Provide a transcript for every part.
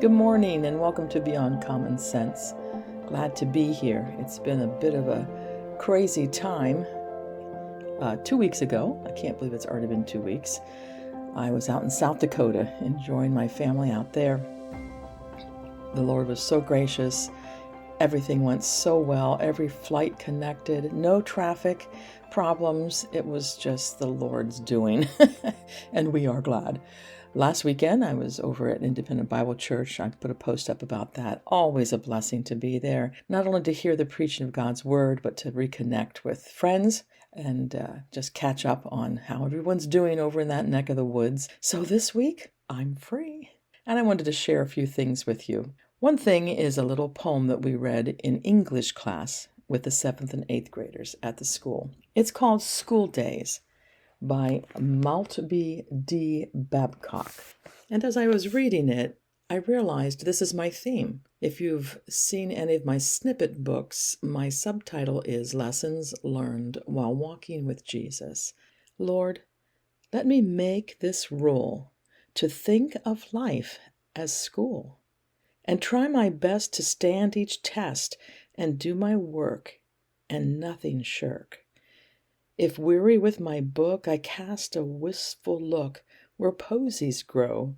Good morning and welcome to Beyond Common Sense. Glad to be here. It's been a bit of a crazy time. 2 weeks ago, I can't believe it's already been 2 weeks, I was out in South Dakota enjoying my family out there. The Lord was so gracious. Everything went so well. Every flight connected. No traffic problems. It was just the Lord's doing. And we are glad. Last weekend, I was over at Independent Bible Church. I put a post up about that. Always a blessing to be there. Not only to hear the preaching of God's Word, but to reconnect with friends and just catch up on how everyone's doing over in that neck of the woods. So this week, I'm free. And I wanted to share a few things with you. One thing is a little poem that we read in English class with the 7th and 8th graders at the school. It's called School Days by Maltby D. Babcock. And as I was reading it, I realized this is my theme. If you've seen any of my snippet books, my subtitle is Lessons Learned While Walking with Jesus. Lord, let me make this rule to think of life as school and try my best to stand each test and do my work and nothing shirk. If weary with my book, I cast a wistful look where posies grow.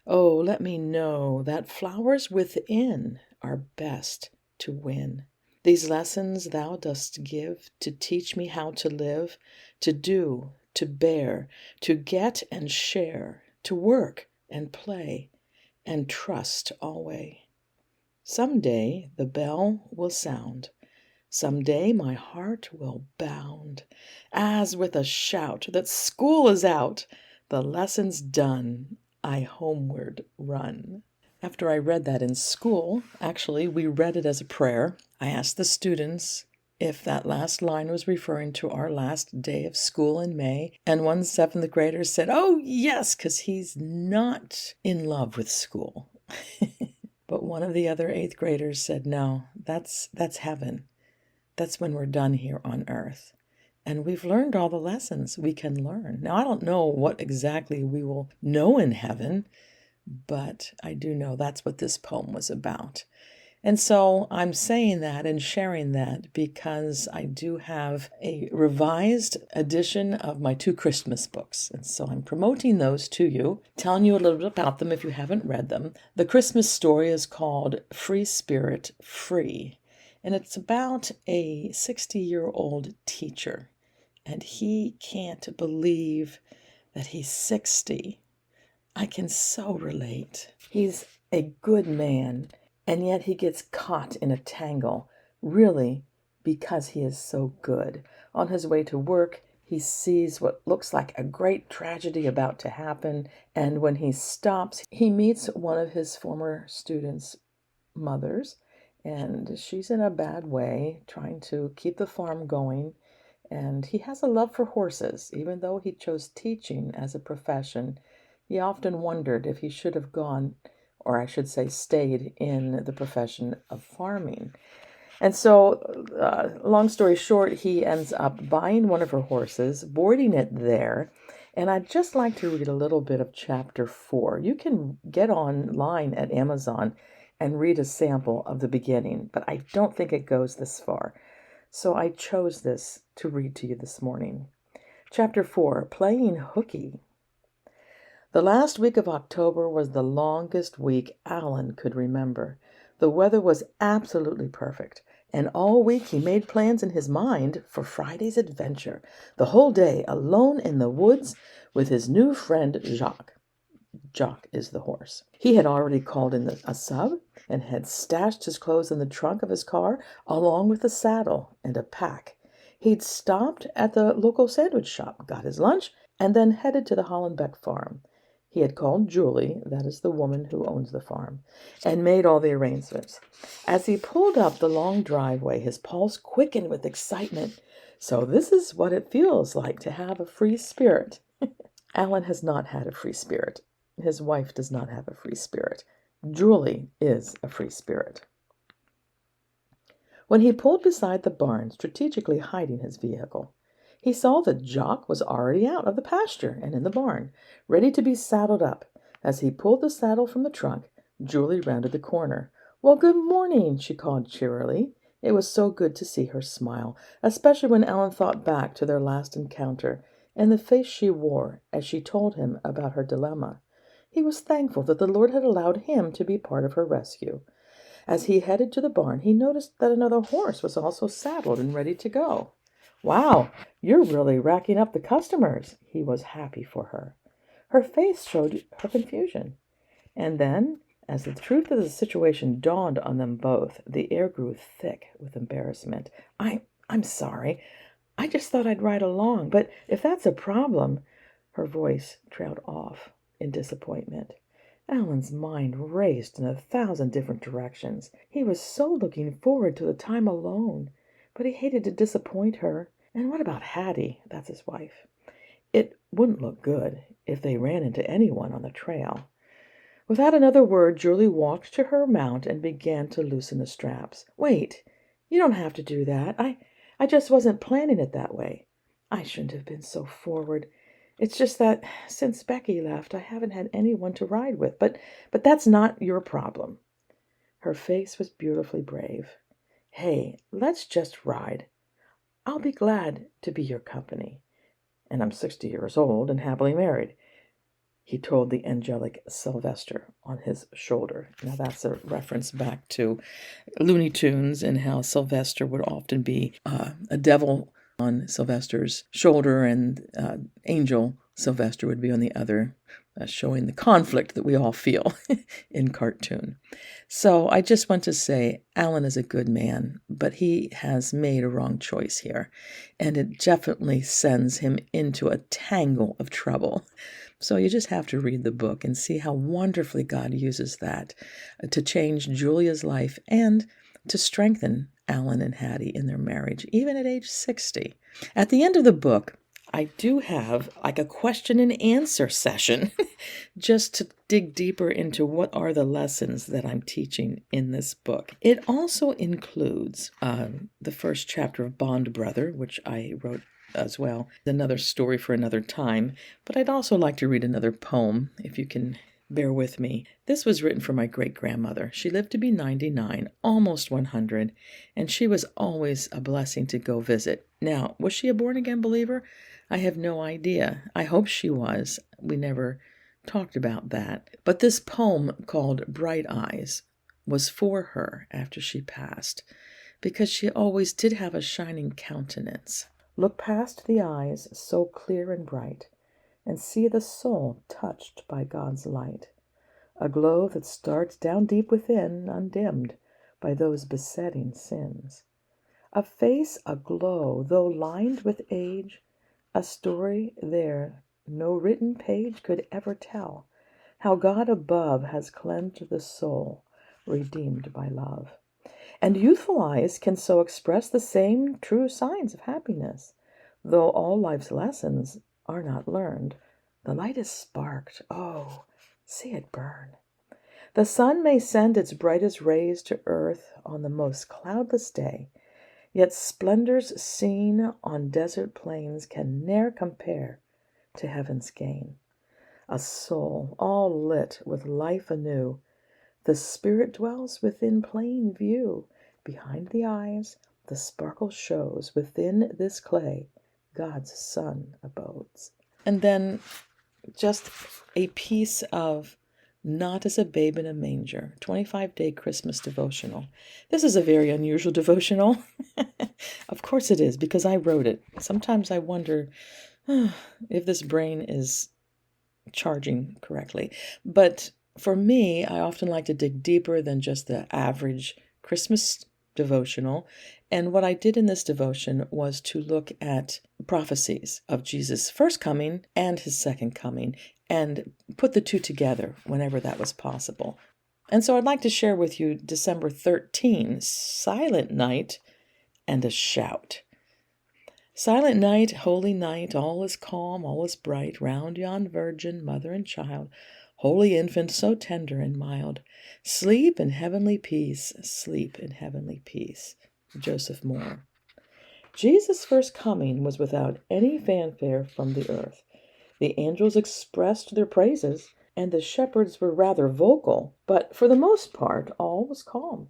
Oh, let me know that flowers within are best to win. These lessons thou dost give to teach me how to live, to do, to bear, to get and share, to work and play, and trust alway. Some day the bell will sound. Some day my heart will bound, as with a shout that school is out, the lessons done, I homeward run. After I read that in school, actually, we read it as a prayer. I asked the students if that last line was referring to our last day of school in May, and one 7th grader said, "Oh, yes, because he's not in love with school." But one of the other 8th graders said, "No, that's heaven. That's when we're done here on earth. And we've learned all the lessons we can learn." Now, I don't know what exactly we will know in heaven, but I do know that's what this poem was about. And so I'm saying that and sharing that because I do have a revised edition of my 2 Christmas books. And so I'm promoting those to you, telling you a little bit about them if you haven't read them. The Christmas story is called Free Spirit, Free. And it's about a 60-year-old teacher, and he can't believe that he's 60. I can so relate. He's a good man, and yet he gets caught in a tangle, really because he is so good. On his way to work, he sees what looks like a great tragedy about to happen, and when he stops, he meets one of his former students' mothers, and she's in a bad way, trying to keep the farm going. And he has a love for horses. Even though he chose teaching as a profession, he often wondered if he should have gone, or I should say stayed, in the profession of farming. And so, long story short, he ends up buying one of her horses, boarding it there. And I'd just like to read a little bit of chapter 4. You can get online at Amazon and read a sample of the beginning, but I don't think it goes this far. So I chose this to read to you this morning. Chapter 4, Playing Hooky. The last week of October was the longest week Alan could remember. The weather was absolutely perfect, and all week he made plans in his mind for Friday's adventure, the whole day alone in the woods with his new friend Jacques. Jock is the horse. He had already called in a sub and had stashed his clothes in the trunk of his car along with a saddle and a pack. He'd stopped at the local sandwich shop, got his lunch, and then headed to the Hollenbeck farm. He had called Julie, that is the woman who owns the farm, and made all the arrangements. As he pulled up the long driveway, his pulse quickened with excitement. So this is what it feels like to have a free spirit. Alan has not had a free spirit. His wife does not have a free spirit. Julie is a free spirit. When he pulled beside the barn, strategically hiding his vehicle, he saw that Jock was already out of the pasture and in the barn, ready to be saddled up. As he pulled the saddle from the trunk, Julie rounded the corner. "Well, good morning," she called cheerily. It was so good to see her smile, especially when Ellen thought back to their last encounter and the face she wore as she told him about her dilemma. He was thankful that the Lord had allowed him to be part of her rescue. As he headed to the barn, he noticed that another horse was also saddled and ready to go. "Wow, you're really racking up the customers." He was happy for her. Her face showed her confusion. And then, as the truth of the situation dawned on them both, the air grew thick with embarrassment. I'm sorry. I just thought I'd ride along, but if that's a problem," her voice trailed off in disappointment. Alan's mind raced in 1,000 different directions. He was so looking forward to the time alone, but he hated to disappoint her. And what about Hattie? That's his wife. It wouldn't look good if they ran into anyone on the trail. Without another word, Julie walked to her mount and began to loosen the straps. "Wait, you don't have to do that. I just wasn't planning it that way. I shouldn't have been so forward. It's just that since Becky left, I haven't had anyone to ride with. But that's not your problem." Her face was beautifully brave. "Hey, let's just ride. I'll be glad to be your company. And I'm 60 years old and happily married," he told the angelic Sylvester on his shoulder. Now that's a reference back to Looney Tunes and how Sylvester would often be a devil on Sylvester's shoulder and angel Sylvester would be on the other, showing the conflict that we all feel in cartoon. So I just want to say Alan is a good man, but he has made a wrong choice here, and it definitely sends him into a tangle of trouble. So you just have to read the book and see how wonderfully God uses that to change Julia's life and to strengthen Alan and Hattie in their marriage, even at age 60. At the end of the book, I do have like a question and answer session just to dig deeper into what are the lessons that I'm teaching in this book. It also includes the first chapter of Bond Brother, which I wrote as well. Another story for another time, but I'd also like to read another poem, if you can bear with me. This was written for my great-grandmother. She lived to be 99, almost 100, and she was always a blessing to go visit. Now, was she a born-again believer? I have no idea. I hope she was. We never talked about that. But this poem called Bright Eyes was for her after she passed, because she always did have a shining countenance. Look past the eyes so clear and bright, and see the soul touched by God's light, a glow that starts down deep within, undimmed by those besetting sins. A face aglow, though lined with age, a story there no written page could ever tell, how God above has cleansed the soul, redeemed by love. And youthful eyes can so express the same true signs of happiness, though all life's lessons are not learned. The light is sparked, oh, see it burn. The sun may send its brightest rays to earth on the most cloudless day, yet splendors seen on desert plains can ne'er compare to heaven's gain. A soul all lit with life anew, the spirit dwells within plain view. Behind the eyes, the sparkle shows, within this clay, God's Son abodes. And then just a piece of Not as a Babe in a Manger, 25-day Christmas devotional. This is a very unusual devotional. Of course it is, because I wrote it. Sometimes I wonder if this brain is charging correctly. But for me, I often like to dig deeper than just the average Christmas devotional. And what I did in this devotion was to look at prophecies of Jesus' first coming and his second coming and put the two together whenever that was possible. And so I'd like to share with you December 13, Silent Night and a Shout. Silent night, holy night, all is calm, all is bright, round yon virgin, mother and child, holy infant, so tender and mild. Sleep in heavenly peace, sleep in heavenly peace. Joseph Moore. Jesus' first coming was without any fanfare from the earth. The angels expressed their praises, and the shepherds were rather vocal, but for the most part all was calm.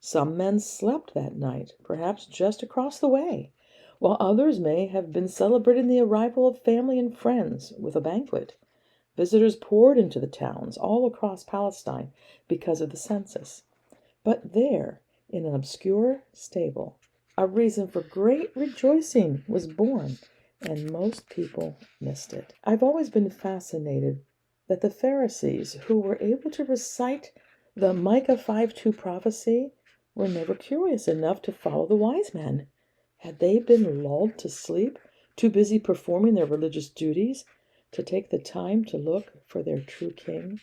Some men slept that night, perhaps just across the way, while others may have been celebrating the arrival of family and friends with a banquet. Visitors poured into the towns all across Palestine because of the census. But there, in an obscure stable, a reason for great rejoicing was born, and most people missed it. I've always been fascinated that the Pharisees, who were able to recite the Micah 5:2 prophecy, were never curious enough to follow the wise men. Had they been lulled to sleep, too busy performing their religious duties to take the time to look for their true king?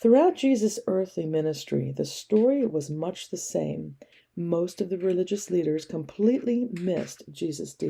Throughout Jesus' earthly ministry, the story was much the same. Most of the religious leaders completely missed Jesus' deity.